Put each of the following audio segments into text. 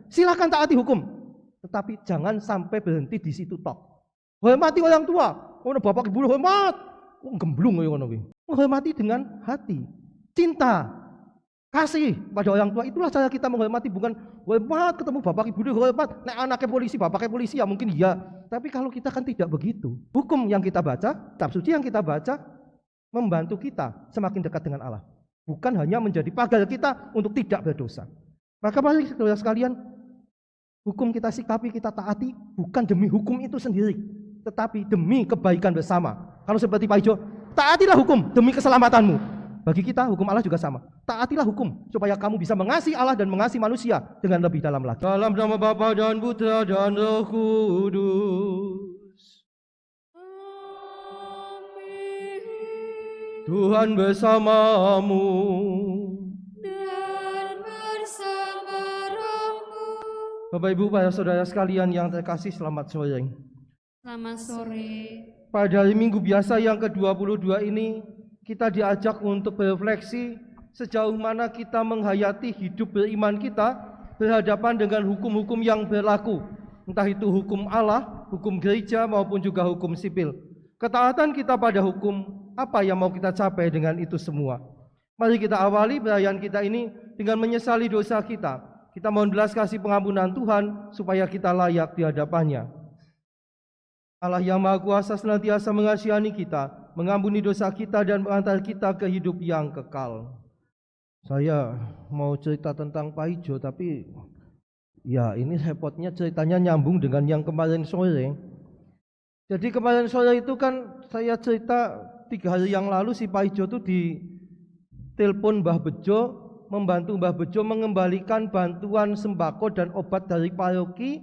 Silakan taati hukum, tetapi jangan sampai berhenti di situ tok. Hormati orang tua, bapak ibu hormat, gemblung ya ngono. Menghormati dengan hati, cinta, kasih pada orang tua. Itulah cara kita menghormati, bukan hormat ketemu bapak ibu hormat. Nek anaknya polisi, bapaknya polisi ya mungkin iya. Tapi kalau kita kan tidak begitu. Hukum yang kita baca, kitab suci yang kita baca membantu kita semakin dekat dengan Allah. Bukan hanya menjadi pagar kita untuk tidak berdosa. Maka mari saudara sekalian, hukum kita sikapi, kita taati bukan demi hukum itu sendiri, tetapi demi kebaikan bersama. Kalau seperti Pak Ijo, taatilah hukum demi keselamatanmu. Bagi kita hukum Allah juga sama. Taatilah hukum supaya kamu bisa mengasihi Allah dan mengasihi manusia dengan lebih dalam lagi. Dalam nama Bapa dan Putra dan Roh Kudus. Amin. Tuhan bersamamu. Dan bersama rohmu. Bapak Ibu, para saudara sekalian yang terkasih, selamat sore. Selamat sore. Pada hari Minggu biasa yang ke-22 ini, kita diajak untuk berefleksi sejauh mana kita menghayati hidup beriman kita berhadapan dengan hukum-hukum yang berlaku. Entah itu hukum Allah, hukum gereja maupun juga hukum sipil. Ketaatan kita pada hukum, apa yang mau kita capai dengan itu semua? Mari kita awali perayaan kita ini dengan menyesali dosa kita. Kita mohon belas kasih pengampunan Tuhan supaya kita layak di hadapannya. Allah yang Maha Kuasa senantiasa mengasihani kita, mengampuni dosa kita dan mengantar kita ke hidup yang kekal. Saya mau cerita tentang Pak Ijo, tapi ya ini repotnya ceritanya nyambung dengan yang kemarin sore. Jadi kemarin sore itu kan saya cerita 3 hari yang lalu si Pak Ijo itu ditelepon Mbah Bejo, membantu Mbah Bejo mengembalikan bantuan sembako dan obat dari paroki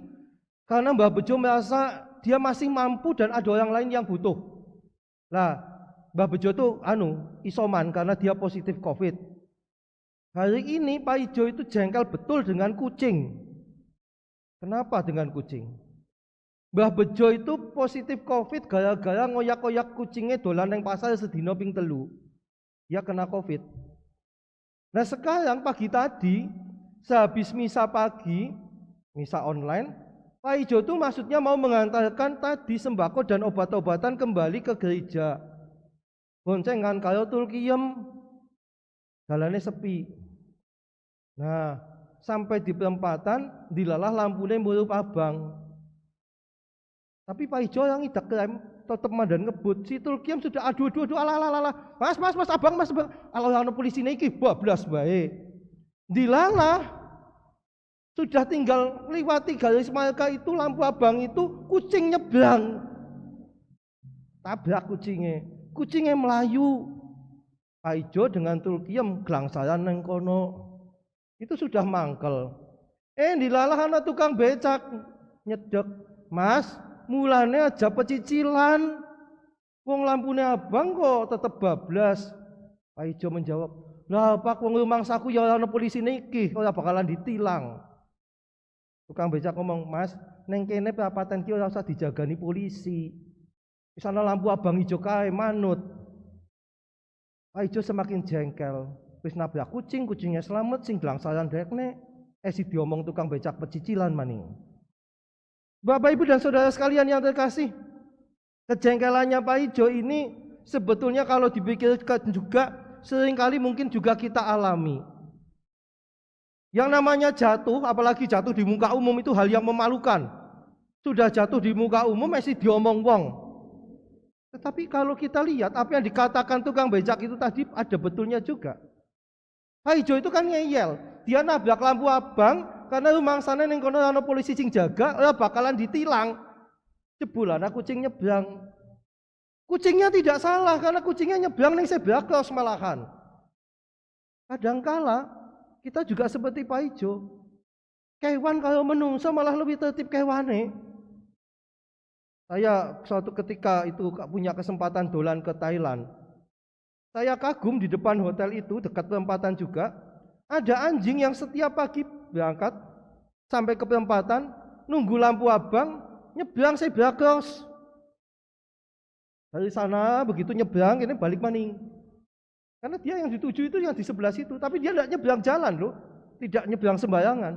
karena Mbah Bejo merasa dia masih mampu dan ada orang lain yang butuh. Nah, Mbah Bejo itu isoman karena dia positif COVID. Hari ini Pak Ijo itu jengkel betul dengan kucing. Kenapa dengan kucing? Mbah Bejo itu positif COVID gara-gara ngoyak-ngoyak kucingnya dolan yang pasar sedino ping 3. Dia kena COVID. Nah sekarang pagi tadi, sehabis misa pagi, misa online, Pak Ijo itu maksudnya mau mengantarkan tadi sembako dan obat-obatan kembali ke gereja. Boncengan kalau tulkiem, jalannya sepi. Nah, sampai di perempatan, dilalah lampunya murup abang. Tapi Pak Ijo yang idak rem, tetap mandan ngebut. Si tulkiem sudah aduh, ala. Mas, abang, kalau yang polisi ini bablas baik. Dilalah. Sudah tinggal lewati garis marka itu, lampu abang itu, kucing nyebrang. Tabrak kucingnya melayu. Pak Ijo dengan tulkiem gelangsaran nang kono. Itu sudah mangkel. Dilalah ana tukang becak nyedek. Mas, mulane aja pecicilan. Wong lampune abang kok tetep bablas. Pak Ijo menjawab, "Lah Pak, wong rumangsaku ya ana polisi niki, ora bakalan ditilang." Tukang becak ngomong, "Mas, neng kene perapatan ki ora usah dijagani polisi. Di sana lampu abang ijo kae manut." Pak Ijo semakin jengkel. Wis nabrak kucingnya selamat, sing gelangsaran dekne si diomong tukang becak pecicilan maning. Bapak Ibu dan saudara sekalian yang terkasih, kejengkelannya Pak Ijo ini sebetulnya kalau dipikirkan juga seringkali mungkin juga kita alami. Yang namanya jatuh, apalagi jatuh di muka umum itu hal yang memalukan. Sudah jatuh di muka umum masih diomong wong. Tetapi kalau kita lihat apa yang dikatakan tukang becak itu tadi ada betulnya juga. Pak Ijo itu kan ngeyel, dia nabrak lampu abang karena rumangsane ning kono ana polisi sing jaga, ora bakalan ditilang. Jebulana kucing nyebrang. Kucingnya tidak salah karena kucingnya nyebrang ning zebra cross malahan. Kadangkala kita juga seperti Pak Ijo. Kewan kalau menungso malah lebih tertib kewane. Saya suatu ketika itu punya kesempatan dolan ke Thailand. Saya kagum di depan hotel itu dekat perempatan juga. Ada anjing yang setiap pagi berangkat sampai ke perempatan, nunggu lampu abang, nyebrang zebra cross. Dari sana begitu nyebrang, ini balik maning. Karena dia yang dituju itu yang di sebelah situ, tapi dia tidak nyebrang jalan loh, tidak nyebrang sembarangan.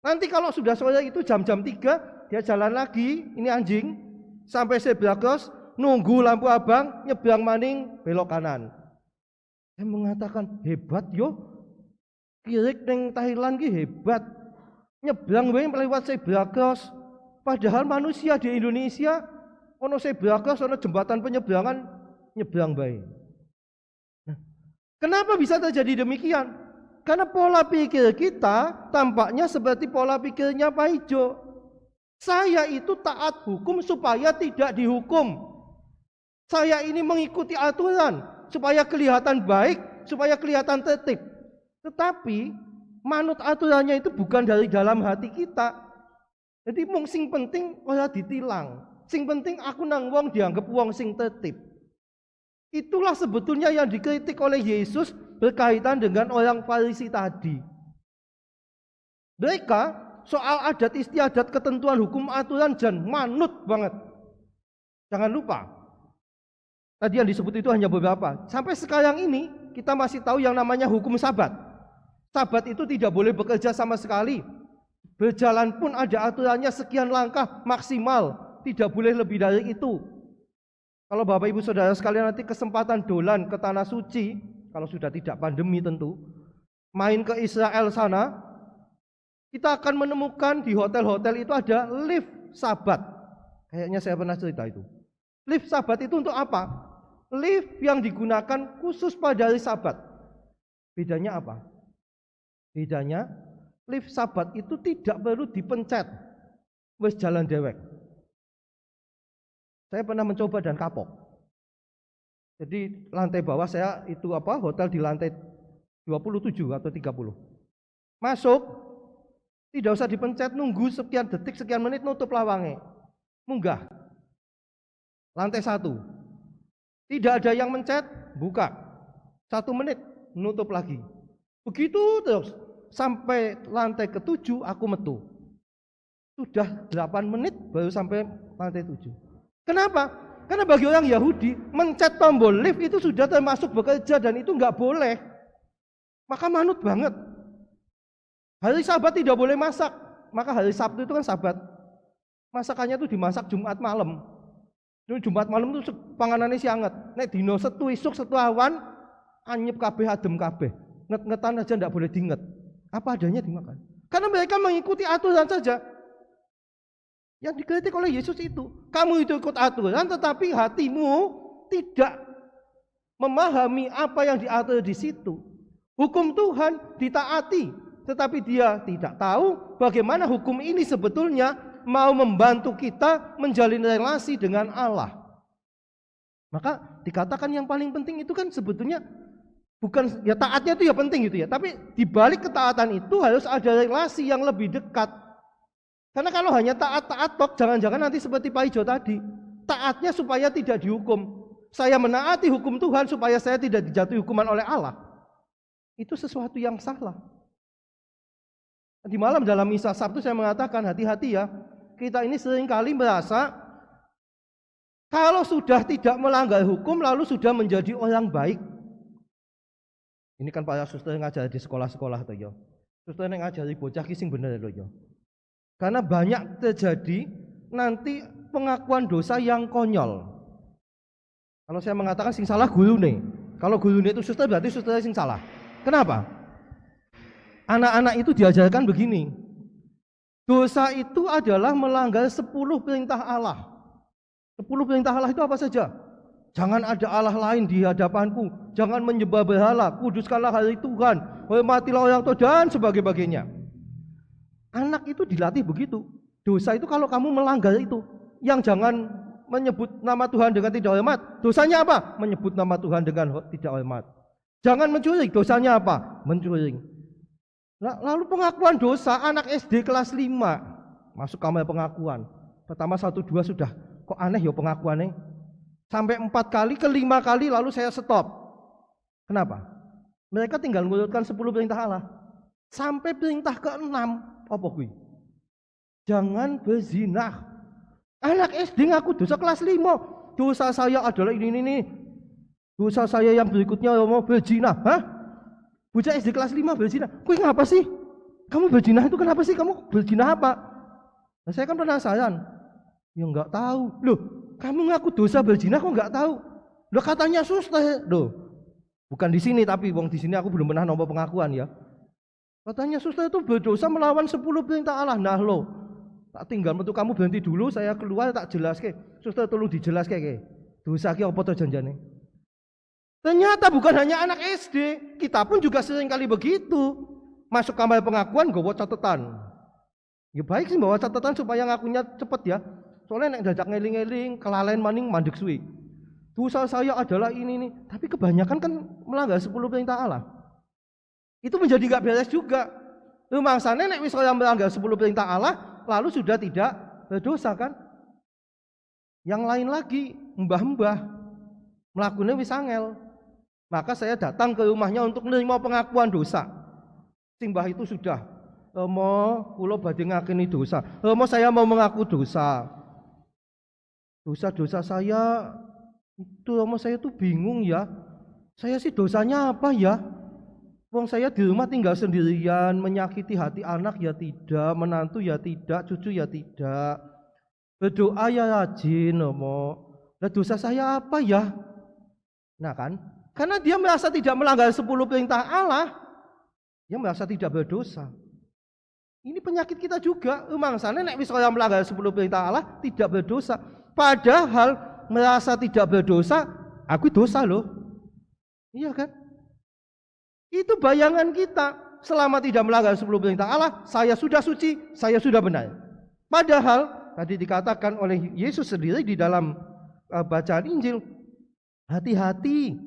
Nanti kalau sudah sore itu jam-jam 3, dia jalan lagi, ini anjing, sampai zebra cross, nunggu lampu abang, nyebrang maning, belok kanan. Saya mengatakan, hebat yo, kirik neng Thailand ki hebat, nyebrang wae lewat zebra cross. Padahal manusia di Indonesia, ono zebra cross, ono jembatan penyeberangan, nyebrang bae. Nah, kenapa bisa terjadi demikian? Karena pola pikir kita tampaknya seperti pola pikirnya Pak Ijo. Saya itu taat hukum supaya tidak dihukum. Saya ini mengikuti aturan supaya kelihatan baik, supaya kelihatan tertib. Tetapi manut aturannya itu bukan dari dalam hati kita. Jadi mung sing penting ora ditilang. Sing penting aku nang wong dianggap wong sing tertib. Itulah sebetulnya yang dikritik oleh Yesus berkaitan dengan orang Farisi tadi. Mereka soal adat istiadat, ketentuan hukum aturan dan manut banget. Jangan lupa, tadi yang disebut itu hanya beberapa. Sampai sekarang ini kita masih tahu yang namanya hukum Sabat. Sabat itu tidak boleh bekerja sama sekali. Berjalan pun ada aturannya sekian langkah maksimal, tidak boleh lebih dari itu. Kalau Bapak Ibu Saudara sekalian nanti kesempatan dolan ke Tanah Suci, kalau sudah tidak pandemi tentu, main ke Israel sana, kita akan menemukan di hotel-hotel itu ada lift Sabat. Kayaknya saya pernah cerita itu. Lift Sabat itu untuk apa? Lift yang digunakan khusus pada hari Sabat. Bedanya apa? Bedanya lift Sabat itu tidak perlu dipencet, wes jalan dewek. Saya pernah mencoba dan kapok. Jadi lantai bawah saya itu hotel di lantai 27 atau 30. Masuk, tidak usah dipencet, nunggu sekian detik, sekian menit, nutup lawangnya. Munggah. Lantai 1. Tidak ada yang mencet, buka. 1 menit, nutup lagi. Begitu terus. Sampai lantai ke-7 aku metu. Sudah 8 menit baru sampai lantai 7. Kenapa? Karena bagi orang Yahudi, mencet tombol lift itu sudah termasuk bekerja dan itu nggak boleh. Maka manut banget. Hari Sabat tidak boleh masak. Maka hari Sabtu itu kan Sabat. Masakannya itu dimasak Jumat malam. Jumat malam itu panganannya sianget. Nek dino setu isuk setu awan, anyep kabeh adem kabeh. Nget-ngetan aja nggak boleh diinget. Apa adanya dimakan. Karena mereka mengikuti aturan saja. Yang dikritik oleh Yesus itu, kamu itu ikut aturan tetapi hatimu tidak memahami apa yang diatur di situ. Hukum Tuhan ditaati, tetapi dia tidak tahu bagaimana hukum ini sebetulnya mau membantu kita menjalin relasi dengan Allah. Maka dikatakan yang paling penting itu kan sebetulnya bukan ya taatnya itu ya penting gitu ya, tapi di balik ketaatan itu harus ada relasi yang lebih dekat. Karena kalau hanya taat-taat tok, jangan-jangan nanti seperti Pak Ijo tadi, taatnya supaya tidak dihukum. Saya menaati hukum Tuhan supaya saya tidak dijatuhi hukuman oleh Allah. Itu sesuatu yang salah. Di malam dalam misa Sabtu saya mengatakan hati-hati ya, kita ini seringkali merasa kalau sudah tidak melanggar hukum lalu sudah menjadi orang baik. Ini kan para suster yang ngajar di sekolah-sekolah tuh yo. Suster yang ngajari bocah kising bener loh yo. Karena banyak terjadi nanti pengakuan dosa yang konyol. Kalau saya mengatakan sing salah guru nih. Kalau guru nih itu suster berarti suster sing salah. Kenapa? Anak-anak itu diajarkan begini. Dosa itu adalah melanggar 10 perintah Allah. 10 perintah Allah itu apa saja? Jangan ada Allah lain di hadapanku. Jangan menyembah berhala. Kuduskanlah hari Tuhan. Hormatilah orang tua dan sebagainya. Anak itu dilatih begitu. Dosa itu kalau kamu melanggar itu, yang jangan menyebut nama Tuhan dengan tidak hormat. Dosanya apa? Menyebut nama Tuhan dengan tidak hormat. Jangan mencuri. Dosanya apa? Mencuri. Lalu pengakuan dosa anak SD kelas 5 masuk kamar pengakuan. Pertama 1, 2 sudah. Kok aneh ya pengakuannya? Sampai 4 kali, ke 5 kali lalu saya stop. Kenapa? Mereka tinggal mengurutkan 10 perintah Allah. Sampai perintah ke-6 apa kuwi? Jangan berzina. Anak SD ngaku dosa kelas 5. Dosa saya adalah ini. Dosa saya yang berikutnya mau berzina. Hah? Bocah SD kelas 5 berzina. Kuwi ngapa sih? Kamu berzina itu kenapa sih? Kamu berzina apa? Nah, saya kan penasaran. Ya enggak tahu. Loh, kamu ngaku dosa berzina kok enggak tahu? Loh, katanya suster. Loh, bukan di sini tapi wong di sini aku belum pernah nampa pengakuan ya. Katanya suster itu berdosa melawan 10 perintah Allah. Nah lo, tak tinggal metu kamu berhenti dulu, saya keluar tak jelaskan. Suster tolong dijelaskan ke. Dosa ki apa to janjane? Ternyata bukan hanya anak SD, kita pun juga sering kali begitu. Masuk kamar pengakuan bawa catatan. Ya baik sih bawa catatan supaya ngakunya cepet ya. Soalnya nek dadak ngeling-eling, kelalen maning mandek suwi. Dosa saya adalah ini nih, tapi kebanyakan kan melanggar 10 perintah Allah. Itu menjadi gak beres juga. Mangsane nek wis kaya melanggar 10 perintah Allah, lalu sudah tidak berdosa kan? Yang lain lagi, mbah-mbah melakukannya wis angel. Maka saya datang ke rumahnya untuk menerima pengakuan dosa. Simbah itu sudah, kula badhe ngakeni dosa. Saya mau mengaku dosa. Dosa-dosa saya itu saya tuh bingung ya. Saya sih dosanya apa ya? Wong saya di rumah tinggal sendirian, menyakiti hati anak ya tidak, menantu ya tidak, cucu ya tidak. Berdoa ya rajin, Nah dosa saya apa ya? Nah kan, karena dia merasa tidak melanggar 10 perintah Allah, dia merasa tidak berdosa. Ini penyakit kita juga. Mangsane nek wis kaya melanggar 10 perintah Allah tidak berdosa. Padahal merasa tidak berdosa, aku dosa loh. Iya kan? Itu bayangan kita. Selama tidak melanggar 10 perintah Allah, saya sudah suci, saya sudah benar. Padahal tadi dikatakan oleh Yesus sendiri di dalam bacaan Injil, hati-hati.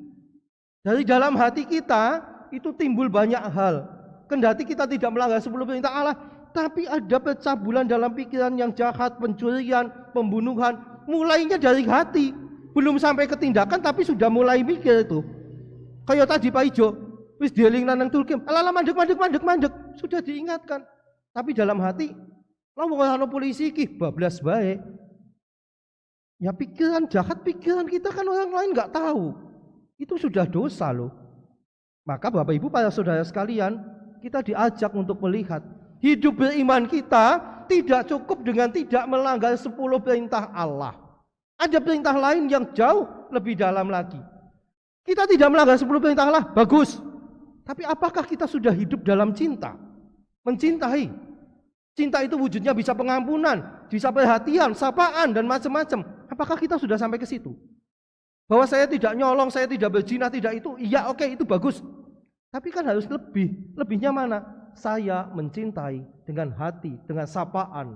Dari dalam hati kita itu timbul banyak hal. Kendati kita tidak melanggar 10 perintah Allah, tapi ada pencabulan dalam pikiran yang jahat, pencurian, pembunuhan, mulainya dari hati. Belum sampai ke tindakan tapi sudah mulai mikir itu. Kayak tadi Pak Ijo, wis dieling nang tulkim, ala mandek, sudah diingatkan. Tapi dalam hati, lawan ana polisi iki bablas bae. Ya pikiran jahat, pikiran kita kan orang lain enggak tahu. Itu sudah dosa loh. Maka Bapak Ibu para saudara sekalian, kita diajak untuk melihat hidup beriman kita tidak cukup dengan tidak melanggar 10 perintah Allah. Ada perintah lain yang jauh lebih dalam lagi. Kita tidak melanggar 10 perintah Allah, bagus. Tapi apakah kita sudah hidup dalam cinta? Mencintai. Cinta itu wujudnya bisa pengampunan, bisa perhatian, sapaan, dan macam-macam. Apakah kita sudah sampai ke situ? Bahwa saya tidak nyolong, saya tidak berzina, tidak itu, iya oke, itu bagus. Tapi kan harus lebih. Lebihnya mana? Saya mencintai dengan hati, dengan sapaan,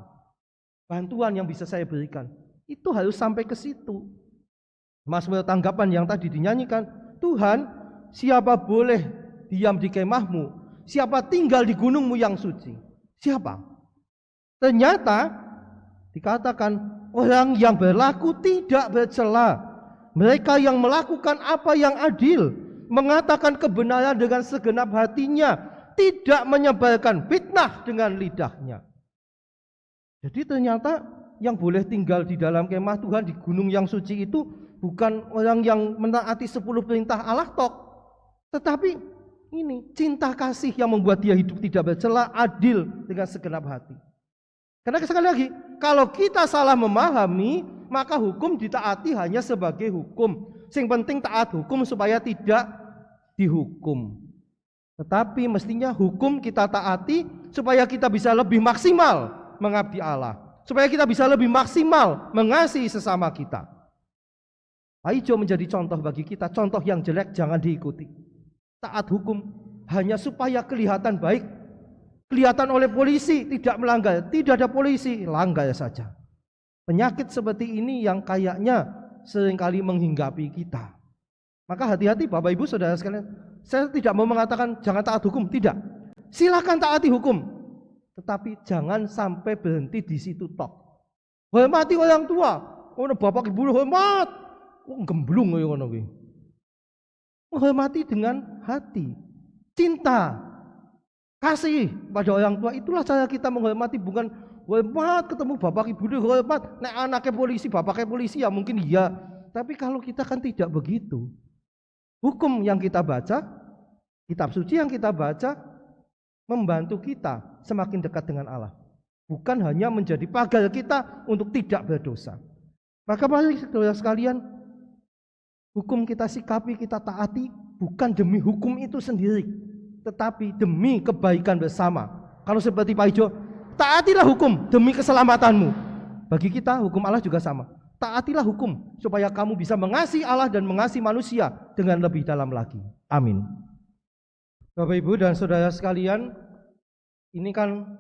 bantuan yang bisa saya berikan. Itu harus sampai ke situ. Mazmur tanggapan yang tadi dinyanyikan, Tuhan, siapa boleh diam di kemahmu? Siapa tinggal di gunungmu yang suci? Siapa? Ternyata dikatakan orang yang berlaku tidak bercela. Mereka yang melakukan apa yang adil, mengatakan kebenaran dengan segenap hatinya, tidak menyebarkan fitnah dengan lidahnya. Jadi ternyata yang boleh tinggal di dalam kemah Tuhan di gunung yang suci itu bukan orang yang menaati 10 perintah Allah tok, tetapi ini cinta kasih yang membuat dia hidup tidak bercela, adil dengan segenap hati. Karena sekali lagi, kalau kita salah memahami, maka hukum ditaati hanya sebagai hukum. Yang penting taat hukum supaya tidak dihukum. Tetapi mestinya hukum kita taati supaya kita bisa lebih maksimal mengabdi Allah. Supaya kita bisa lebih maksimal mengasihi sesama kita. Aijo menjadi contoh bagi kita, contoh yang jelek jangan diikuti. Taat hukum hanya supaya kelihatan baik. Kelihatan oleh polisi tidak melanggar, tidak ada polisi, langgar saja. Penyakit seperti ini yang kayaknya seringkali menghinggapi kita. Maka hati-hati Bapak Ibu Saudara sekalian. Saya tidak mau mengatakan jangan taat hukum, tidak. Silakan taati hukum, tetapi jangan sampai berhenti di situ tok. Hormati orang tua, bapak ibu hormat, gemblung ngono kuwi. Menghormati dengan hati, cinta, kasih pada orang tua. Itulah cara kita menghormati, bukan hormat ketemu bapak ibu hormat. Nek anaknya polisi, bapaknya polisi ya mungkin iya. Tapi kalau kita kan tidak begitu. Hukum yang kita baca, kitab suci yang kita baca, membantu kita semakin dekat dengan Allah. Bukan hanya menjadi pagar kita untuk tidak berdosa. Maka mari saudara sekalian, hukum kita sikapi, kita taati bukan demi hukum itu sendiri, tetapi demi kebaikan bersama. Kalau seperti Pak Ijo, taatilah hukum demi keselamatanmu. Bagi kita hukum Allah juga sama. Taatilah hukum supaya kamu bisa mengasihi Allah dan mengasihi manusia dengan lebih dalam lagi. Amin. Bapak Ibu dan saudara sekalian, ini kan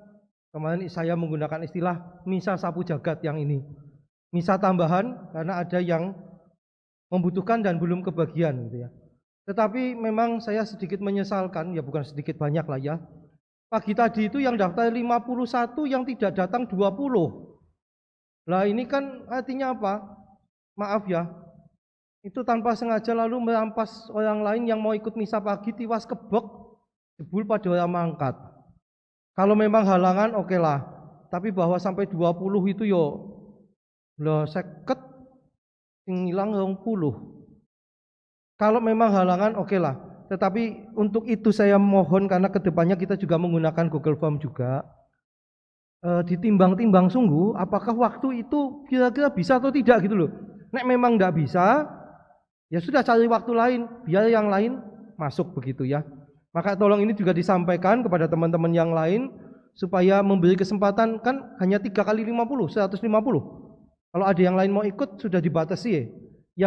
kemarin saya menggunakan istilah misa sapu jagat yang ini. Misa tambahan karena ada yang membutuhkan dan belum kebagian gitu ya. Tetapi memang saya sedikit menyesalkan, ya bukan sedikit banyak lah ya. Pagi tadi itu yang daftar 51, yang tidak datang 20. Lah ini kan artinya apa? Maaf ya, itu tanpa sengaja lalu merampas orang lain yang mau ikut misa pagi, tiwas kebek, jebul pada orang mangkat. Kalau memang halangan oke lah, tapi bahwa sampai 20 itu yo lah seket ngilang 20. Kalau memang halangan oke lah, tetapi untuk itu saya mohon karena kedepannya kita juga menggunakan Google Form juga. Ditimbang-timbang sungguh apakah waktu itu kira-kira bisa atau tidak gitu loh. Nek memang enggak bisa, ya sudah cari waktu lain, biar yang lain masuk begitu ya. Maka tolong ini juga disampaikan kepada teman-teman yang lain supaya memberi kesempatan, kan hanya 3 kali 50, 150. Kalau ada yang lain mau ikut sudah dibatasi ya.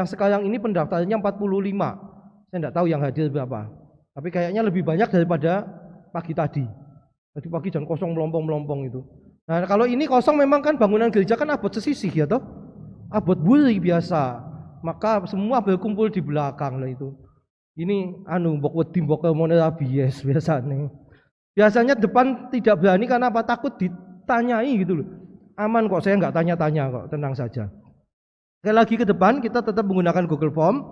Yang sekarang ini pendaftarannya 45. Saya enggak tahu yang hadir berapa. Tapi kayaknya lebih banyak daripada pagi tadi. Tadi pagi jam kosong melompong-melompong itu. Nah kalau ini kosong memang kan bangunan gereja kan abot sesisih ya toh, abot buri biasa, maka semua berkumpul di belakang lah itu. Ini mbok wedi mbok kemone rabies biasanya. Biasanya depan tidak berani karena apa? Takut ditanyai gitu loh. Aman kok, saya nggak tanya-tanya kok, tenang saja. Sekali lagi ke depan kita tetap menggunakan Google Form.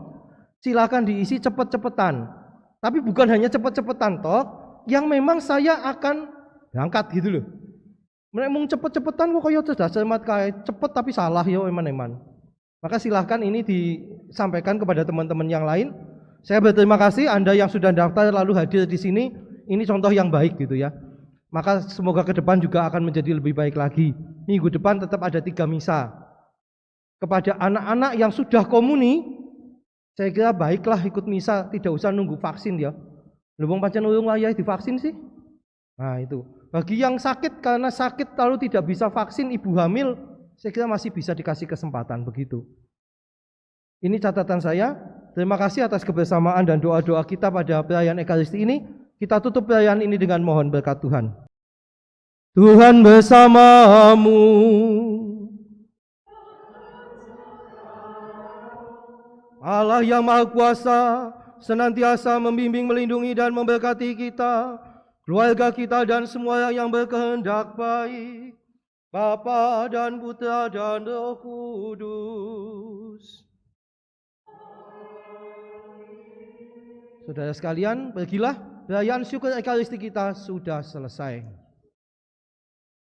Silakan diisi cepet-cepetan. Tapi bukan hanya cepet-cepetan toh, yang memang saya akan berangkat gitu loh. Mereka mau cepet-cepetan kok kaya cermat kayak cepet tapi salah ya eman-eman. Maka silahkan ini disampaikan kepada teman-teman yang lain. Saya berterima kasih Anda yang sudah daftar lalu hadir di sini. Ini contoh yang baik gitu ya. Maka semoga ke depan juga akan menjadi lebih baik lagi. Minggu depan tetap ada 3 misa. Kepada anak-anak yang sudah komuni, saya kira baiklah ikut misa, tidak usah nunggu vaksin ya. Lubang pancen urung wayah divaksin sih. Nah itu. Bagi yang sakit karena sakit lalu tidak bisa vaksin, ibu hamil, saya kira masih bisa dikasih kesempatan begitu. Ini catatan saya. Terima kasih atas kebersamaan dan doa-doa kita pada perayaan Ekaristi ini. Kita tutup perayaan ini dengan mohon berkat Tuhan. Tuhan bersamamu. Allah yang Maha Kuasa senantiasa membimbing, melindungi dan memberkati kita, keluarga kita dan semua yang berkehendak baik, Bapa dan Putra dan Roh Kudus. Saudara sekalian, pergilah, perayaan syukur Ekaristi kita sudah selesai.